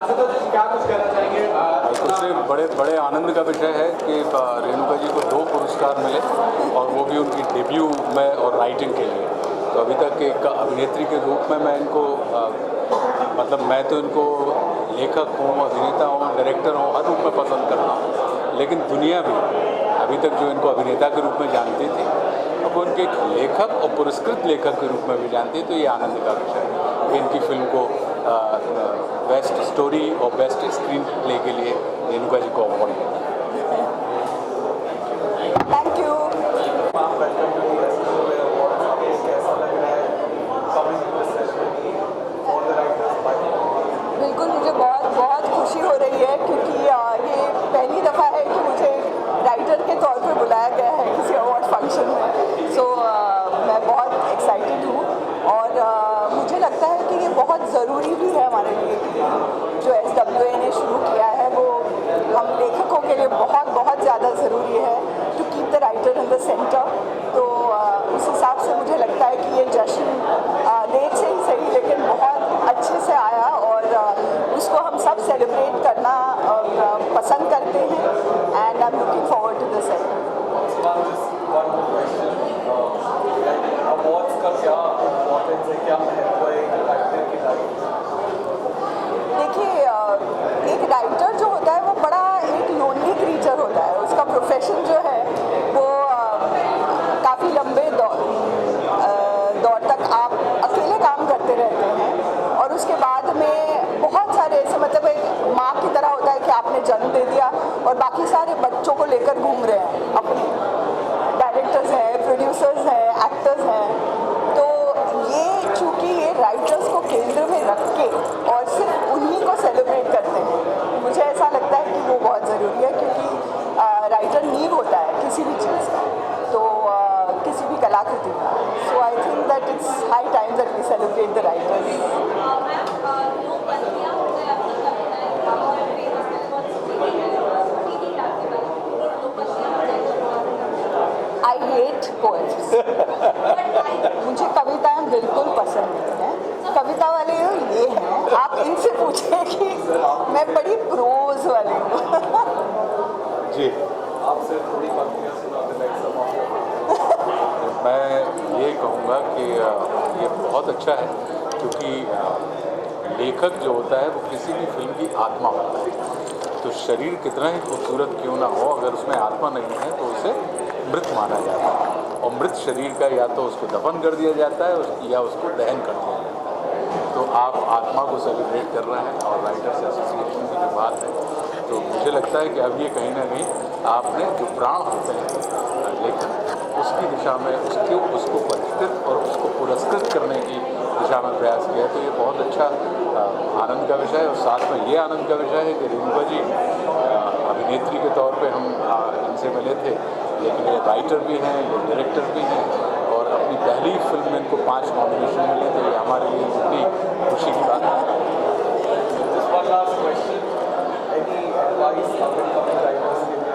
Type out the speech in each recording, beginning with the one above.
क्या कुछ कहना चाहेंगे? सबसे बड़े आनंद का विषय है कि रेणुका जी को 2 पुरस्कार मिले और वो भी उनकी डेब्यू में और राइटिंग के लिए। तो अभी तक एक अभिनेत्री के रूप में मैं इनको मतलब मैं तो इनको लेखक हूँ, अभिनेता हूँ, डायरेक्टर हूँ, हर रूप में पसंद करता हूँ, लेकिन दुनिया भी अभी तक जो इनको अभिनेता के रूप में जानती थी, अब वो इनके एक लेखक और पुरस्कृत लेखक के रूप में भी जानती है। तो ये आनंद का विषय है कि इनकी फिल्म को बेस्ट स्टोरी और बेस्ट स्क्रीन प्ले के लिए रेणुका जी को अवार्ड मिला। Thank you. बिल्कुल, मुझे बहुत बहुत खुशी हो रही है क्योंकि ये पहली दफ़ा है कि मुझे राइटर के तौर पे बुलाया गया है किसी अवार्ड फंक्शन में। सो मैं बहुत एक्साइटेड हूँ और मुझे लगता है कि ये बहुत ज़रूरी भी है हमारे लिए कि जो SWA ने शुरू किया है वो हम लेखकों के लिए बहुत बहुत ज़्यादा ज़रूरी है to keep the writer in the centre. तो उस हिसाब से मुझे लगता है कि ये जश्न लेट से ही सही लेकिन बहुत अच्छे से आया और उसको हम सब सेलिब्रेट करना पसंद करते हैं and I am looking forward to this. Awards का क्या इम्पोर्टेंस है, क्या महत्व है राइटर की लाइफ? देखिए, एक राइटर जो होता है वो बड़ा एक लोनली क्रीचर होता है। उसका प्रोफेशन जो है वो काफ़ी लंबे दौर तक आप अकेले काम करते रहते हैं और उसके बाद में बहुत सारे ऐसे मतलब एक माँ की तरह होता है कि आपने जन्म दे दिया और बाकी सारे बच्चों को लेकर घूम रहे हैं। अपने डायरेक्टर्स हैं, प्रोड्यूसर्स हैं, एक्टर्स हैं। तो ये चूँकि ये राइटर्स को केंद्र में रख के और सिर्फ उन्हीं को सेलिब्रेट करते हैं, मुझे ऐसा लगता है कि वो बहुत ज़रूरी है क्योंकि राइटर नींव होता है किसी भी चीज़ का, तो किसी भी कलाकृति का। So I think that it's high time that we celebrate the writers. I hate poems. मुझे कविताएं बिल्कुल पसंद नहीं हैं। कविता वाले ये हैं, आप इनसे पूछें कि मैं बड़ी प्रोज वाली हूँ। जी, आपसे थोड़ी पंक्तियां सुना दें। मैं ये कहूँगा कि ये बहुत अच्छा है क्योंकि लेखक जो होता है वो किसी भी फिल्म की आत्मा होता है। तो शरीर कितना ही खूबसूरत क्यों ना हो, अगर उसमें आत्मा नहीं है तो उसे मृत माना जाता है और मृत शरीर का या तो उसको दफन कर दिया जाता है या उसको दहन कर दिया जाता है। तो आप आत्मा को सेलिब्रेट कर रहे हैं और राइटर्स एसोसिएशन की जो बात है, तो मुझे लगता है कि अब ये कहीं ना कहीं आपने जो प्राण होते हैं लेखन उसकी दिशा में उसको परिष्कृत और उसको पुरस्कृत करने की दिशा में प्रयास किया है। तो ये बहुत अच्छा आनंद का विषय है और साथ में ये आनंद का विषय है कि रेणुका जी अभिनेत्री के तौर पे हम इनसे मिले थे, लेकिन ये राइटर भी हैं, ये डायरेक्टर भी हैं और अपनी पहली फिल्म में इनको 5 नॉमिनेशन मिले। तो ये हमारे लिए बड़ी खुशी की बात है। Just one last question. Any advice upcoming writers के लिए?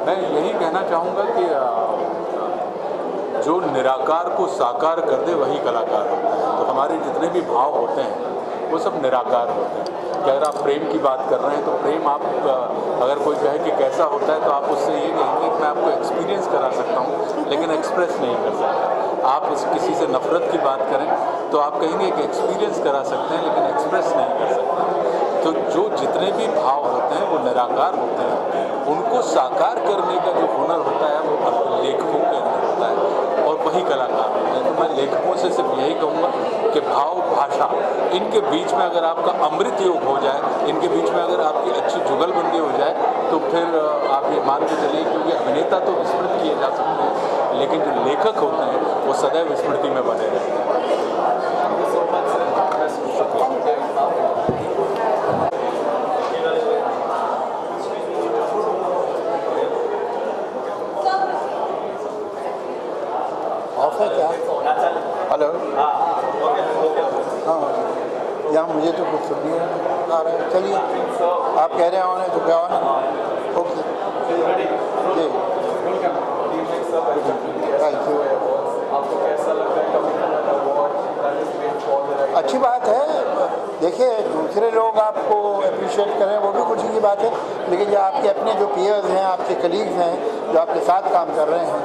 मैं यही कहना चाहूँगा कि जो निराकार को साकार कर दे वही कलाकार होता है। तो हमारे जितने भी भाव होते हैं वो सब निराकार होते हैं। कि अगर आप प्रेम की बात कर रहे हैं तो प्रेम आप अगर कोई कहे कि कैसा होता है तो आप उससे ये कहेंगे कि मैं आपको एक्सपीरियंस करा सकता हूँ लेकिन एक्सप्रेस नहीं कर सकता। आप किसी से नफ़रत की बात करें तो आप कहेंगे कि एक्सपीरियंस करा सकते हैं लेकिन एक्सप्रेस नहीं कर सकते। तो जो जितने भी भाव होते हैं वो निराकार होते हैं, उनको साकार करने का जो हुनर होता है वो लेखकों के अंदर होता है और वही कलाकार होते हैं। तो मैं लेखकों से सिर्फ यही कहूँगा कि भाव भाषा इनके बीच में अगर आपका अमृत योग हो जाए, इनके बीच में अगर आपकी अच्छी जुगलबंदी हो जाए तो फिर आप ये मान के चलिए, क्योंकि अभिनेता तो विस्मृत किए जा सकते हैं लेकिन जो लेखक होते हैं वो सदैव स्मृति में बने रहते हैं। ऑफ है क्या? हेलो, हाँ, यहाँ मुझे तो कुछ सुन नहीं आ रहा है। चलिए, आप कह रहे हैं तो क्या होना? Okay ji, thank you. आपको कैसा लगता है? this great for the writer. अच्छी बात है। देखिए, दूसरे लोग आपको अप्रिशिएट करें वो भी खुशी की बात है, लेकिन जो आपके अपने जो पीयर्स हैं, आपके कलीग्स हैं, जो आपके साथ काम कर रहे हैं,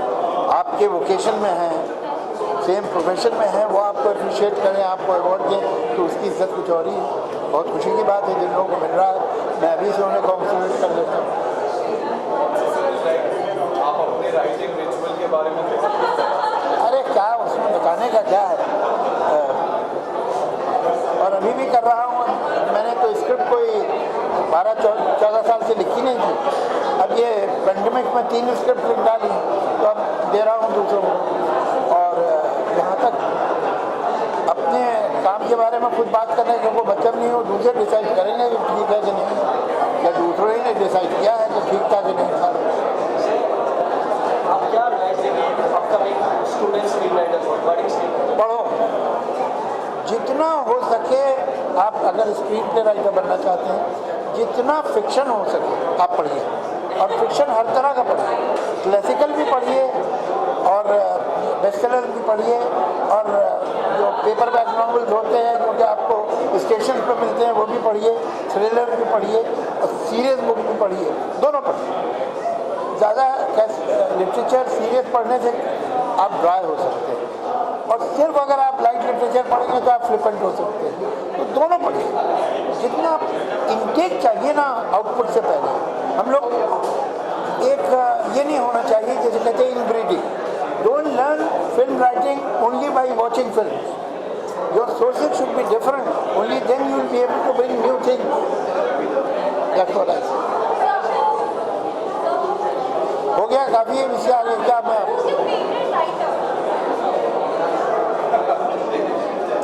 आपके वोकेशन में हैं, सेम प्रोफेशन में हैं, वो आपको अप्रिशिएट करें, आपको अवार्ड दें, तो उसकी इज्जत कुछ और ही है। बहुत खुशी की बात है जिन लोगों को मिल रहा है। मैं अभी से उन्हें कॉन्ग्रेचुलेट कर देता हूँ। आप अपने राइटिंग रिचुअल के बारे में कैसे? अरे क्या उसमें बताने का क्या है, और अभी भी कर रहा हूँ। मैंने तो स्क्रिप्ट कोई 12-14 साल से लिखी नहीं थी। अब ये पेंडेमिक में 3 स्क्रिप्ट लिख डाली, तो अब दे रहा हूँ दूसरों को। और यहाँ तक अपने काम के बारे में खुद बात करने का कोई मतलब नहीं हो, दूसरे डिसाइड करेंगे कि ठीक है कि नहीं, या दूसरों ही ने डिसाइड किया है कि ठीक था कि नहीं था। आप क्या एडवाइस देंगे अपकमिंग स्टूडेंट स्क्रीन राइटर्स को? पढ़ो, जितना हो सके। आप अगर स्क्रीन प्ले राइटर बनना चाहते हैं, जितना फिक्शन हो सके आप पढ़िए, और फिक्शन हर तरह का पढ़िए। क्लासिकल भी पढ़िए, और बेस्टसेलर भी पढ़िए, और जो पेपर बैक नॉवेल्स होते हैं जो कि आपको स्टेशन पर मिलते हैं वो भी पढ़िए, थ्रिलर भी पढ़िए, और सीरियस बुक भी पढ़िए, दोनों पढ़िए। ज़्यादा लिटरेचर सीरियस पढ़ने से आप ड्राई हो सकते हैं, और सिर्फ अगर आप लाइट लिटरेचर पढ़ेंगे तो आप फ्लिपेंट हो सकते हैं। तो दोनों पढ़िए। जितना इनटेक चाहिए ना आउटपुट से पहले, हम लोग एक ये नहीं होना चाहिए जैसे कहते हैं inbreeding. Don't learn film writing only by watching film. Your sources should be different, only then you will be able to bring new things. That's what I say. हो गया, काफ़ी है विषय आगे क्या मैं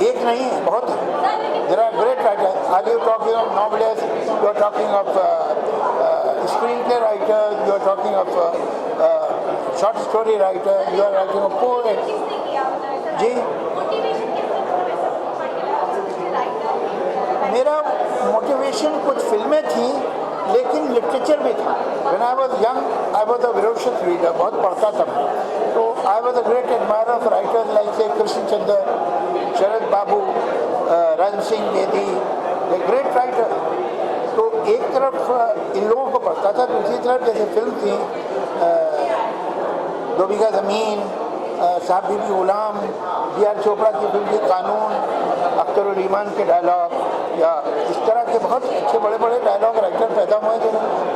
एक नहीं है, बहुत है। There are great writers. Are you talking of novelist, you are talking of screenplay writer, you are talking of short story writer, you are writing of poet. जी, मेरा मोटिवेशन कुछ फिल्में थी, लेकिन लिटरेचर भी था। When I was young I was a voracious reader, बहुत पढ़ता था मैं। तो I was a great admirer of writers like से Krishan Chander, Sharat Babu, Ran Singh Bedi, the great writer. तो एक तरफ इन लोगों को पढ़ता था, दूसरी तरफ जैसे फिल्म थी 2 बीघा ज़मीन, साहब बीबी गुलाम, B.R. चोपड़ा की फिल्म थी कानून, अख्तर उल ईमान के डायलॉग, या इस तरह के बहुत अच्छे बड़े बड़े डायलॉग राइटर पैदा हुए थे।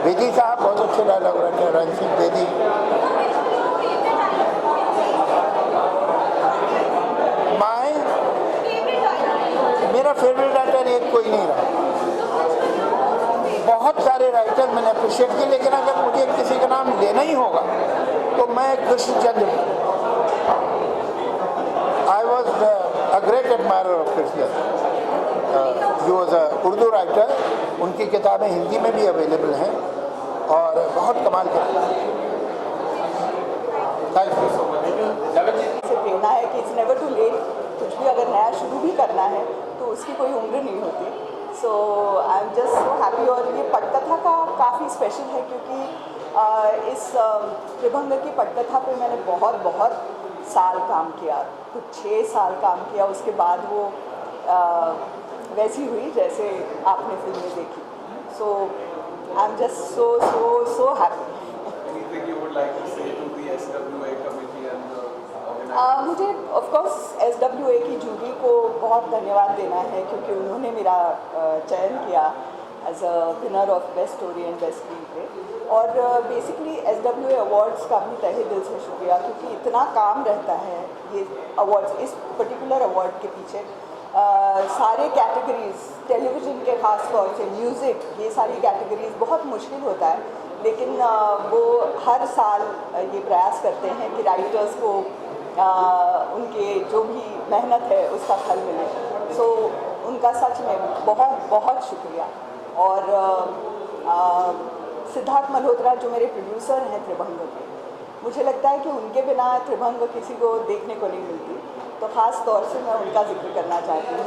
बेदी साहब बहुत अच्छे डायलॉग राइटर, रण सिंह बेदी। मेरा फेवरेट राइटर एक कोई नहीं रहा, बहुत सारे राइटर मैंने अप्रिशिएट किए, लेकिन अगर मुझे किसी का नाम लेना ही होगा तो मैं Krishnachandra. I was a great admirer of Krishnachandra. He was a Urdu writer. उनकी किताबें हिंदी में भी अवेलेबल हैं और बहुत कमाल के। Thank you so much. से प्रेरणा है कि इट्स नेवर टू लेट। कुछ भी अगर नया शुरू भी करना है तो उसकी कोई उम्र नहीं होती। So I am just so happy. और ये पटकथा का काफ़ी स्पेशल है क्योंकि इस त्रिभंग की पटकथा पे मैंने बहुत साल काम किया, कुछ 6 साल काम किया। उसके बाद वो वैसी हुई जैसे आपने फिल्म में देखी। So I am just so happy. Anything you would like to say to the SWA committee and the मुझे ऑफकोर्स SWA की जूरी को बहुत धन्यवाद देना है क्योंकि उन्होंने मेरा चयन किया as a winner of best story and best screen play. और बेसिकली SWA अवार्ड्स का भी तहे दिल से शुक्रिया क्योंकि इतना काम रहता है ये अवार्ड्स, इस पर्टिकुलर अवार्ड के पीछे सारे कैटेगरीज, टेलीविज़न के ख़ास तौर से म्यूज़िक, ये सारी कैटेगरीज बहुत मुश्किल होता है, लेकिन वो हर साल ये प्रयास करते हैं कि राइटर्स को उनके जो भी मेहनत है उसका फल मिले। सो उनका सच में बहुत शुक्रिया। और सिद्धार्थ मल्होत्रा जो मेरे प्रोड्यूसर हैं त्रिभंग के, मुझे लगता है कि उनके बिना त्रिभंग किसी को देखने को नहीं मिलती, तो ख़ास तौर से मैं उनका जिक्र करना चाहती हूँ।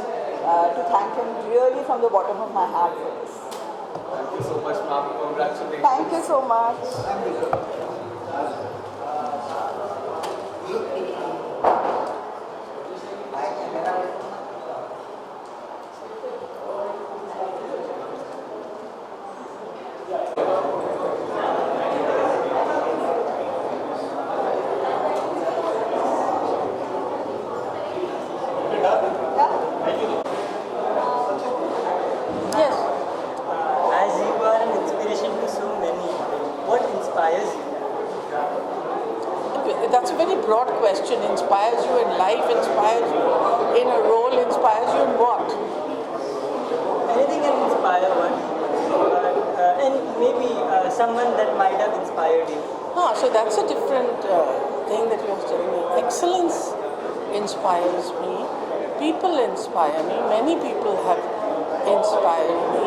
To thank him really from the bottom of my heart for this. Thank you so much, ma'am. Congratulations. Thank you so much. broad question. Inspires you in life, inspires you in a role, inspires you in what? Anything can inspire one, and maybe someone that might have inspired you. So that's a different thing that you have told me. Excellence inspires me. People inspire me. Many people have inspired me.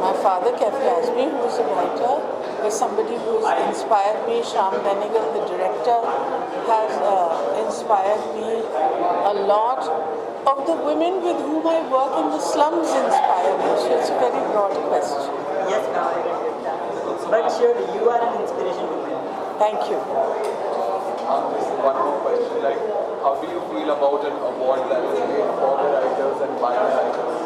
My father, Kafi Azmi, who is a writer, is somebody who has inspired me. Shyam Benegal, the director, has inspired me a lot. Of the women with whom I work in the slums inspire me. So it's a very broad question. Yes, ma'am, I get that. But surely you are an inspiration to me. Thank you. One more question, like, how do you feel about an award that is made for the writers and by the writers?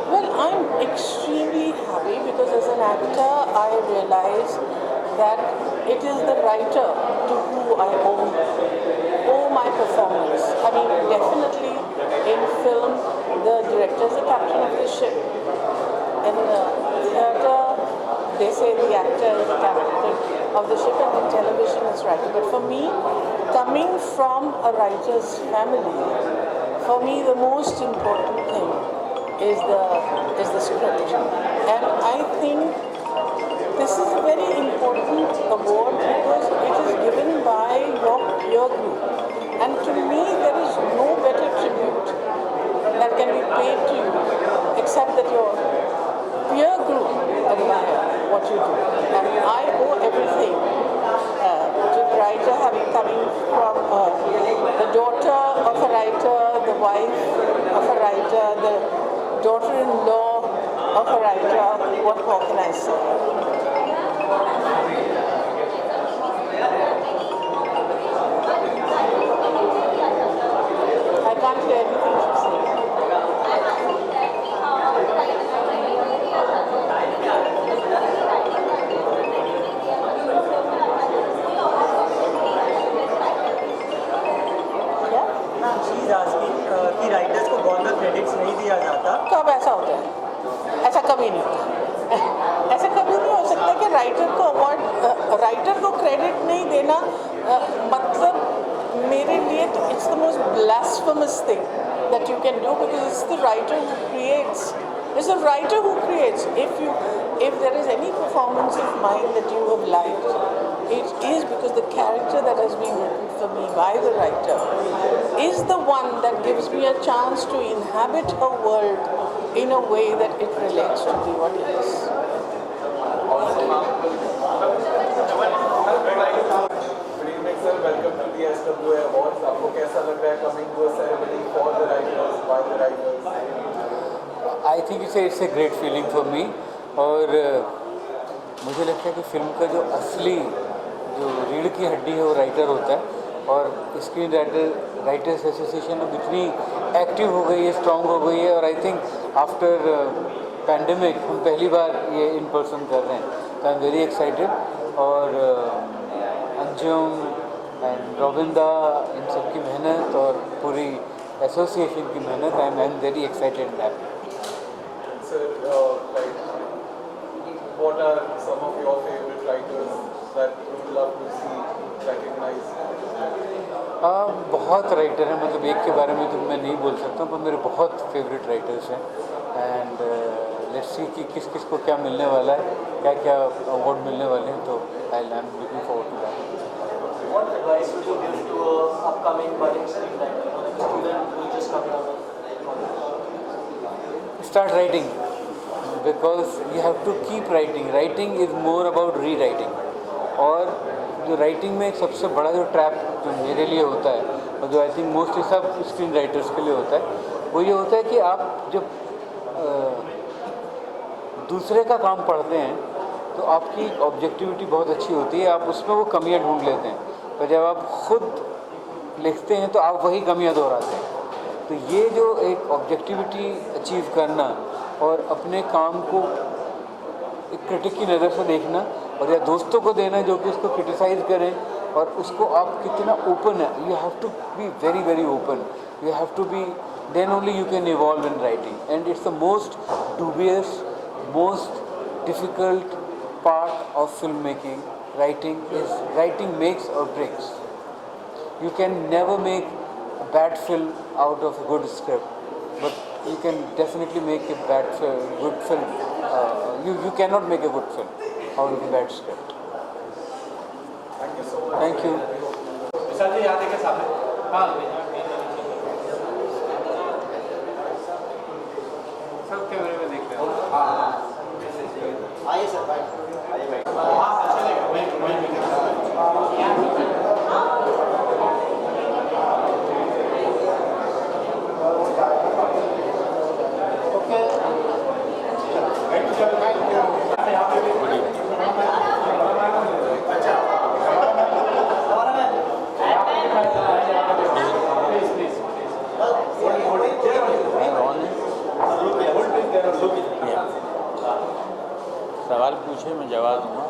Well, I'm extremely happy because as an actor, I realize that it is the writer to who I owe my performance. I mean, definitely in film, the director is the captain of the ship. In theatre, they say the actor is the captain of the ship, and in television it's writer. But for me, coming from a writer's family, for me the most important thing is the script. And I think this is a very important award because it is given by your peer group. And to me, there is no better tribute that can be paid to you except that your peer group admire what you do. And I owe everything to the writer, coming from the daughter of a writer, the wife of a writer, the daughter-in-law of a writer. What more can I say? I can't hear anything you say. Ma'am, she is asking कि writers को बहुत credits नहीं दिया जाता. कब ऐसा होता है? ऐसा कभी नहीं होता. ऐसा कभी नहीं हो सकता कि राइटर को अवार्ड, राइटर को क्रेडिट नहीं देना मतलब मेरे लिए तो it's the most blasphemous thing that you can do because it's the writer who creates. It's the writer who creates. If there is any performance of mine that you have liked, it is because the character that has been written for me by the writer is the one that gives me a chance to inhabit her world in a way that it relates to me what it is. Good evening, sir. Welcome to the SWA Awards. आपको कैसा लग रहा है coming to a ceremony for the writers, by the writers? I think it's a great feeling for me. और मुझे लगता है कि फिल्म का जो असली जो रीढ़ की हड्डी है वो राइटर होता है. और स्क्रीन राइटर्स एसोसिएशन अब इतनी एक्टिव हो गई है, स्ट्रॉन्ग हो गई है. और आई थिंक आफ्टर पैंडमिक हम पहली बार ये इन पर्सन कर रहे हैं. तो आई एम वेरी एक्साइटेड. और अंजुम एंड रोबिंदा, इन सब की मेहनत और पूरी एसोसिएशन की मेहनत, I am very excited that. Sir, like, what are some of your favorite writers that you would love to see recognized? बहुत राइटर हैं, मतलब एक के बारे में तो मैं नहीं बोल सकता हूँ, पर मेरे बहुत फेवरेट राइटर्स हैं. एंड लेट्स सी कि किस किस को क्या मिलने वाला है, क्या क्या अवार्ड मिलने वाले हैं. तो I am looking forward to that. What advice would you give to an upcoming budding screenwriter, like a student who is just coming out of college? Start writing, because you have to keep writing. Writing is more about rewriting. और जो writing में एक सबसे बड़ा जो trap जो मेरे लिए होता है, और जो आई थिंक मोस्टली सब स्क्रीन राइटर्स के लिए होता है, वो ये होता है कि आप जब दूसरे का काम पढ़ते हैं तो आपकी ऑब्जेक्टिविटी बहुत अच्छी होती है, आप उसमें वो कमियां ढूंढ लेते हैं. पर जब आप खुद लिखते हैं तो आप वही कमियां दोहराते हैं. तो ये जो एक ऑब्जेक्टिविटी अचीव करना और अपने काम को एक क्रिटिक की नज़र से देखना, और या दोस्तों को देना जो कि उसको क्रिटिसाइज़ करें, और उसको आप कितना ओपन है. You have to be very very open. You have to be, then only you can evolve in writing. And it's the most dubious, most difficult part of filmmaking. Writing makes or breaks. You can never make a bad film out of a good script, but you can definitely make a good film. You cannot make a good film out of a bad script. Thank you so much. Thank you. विशाल जी यहाँ देखिए सामने। हाँ सब कैमरे में देख रहे हो। आइए सर भाई आइए भाई हाँ चलेगा वही सवाल पूछे मैं जवाब दूंगा।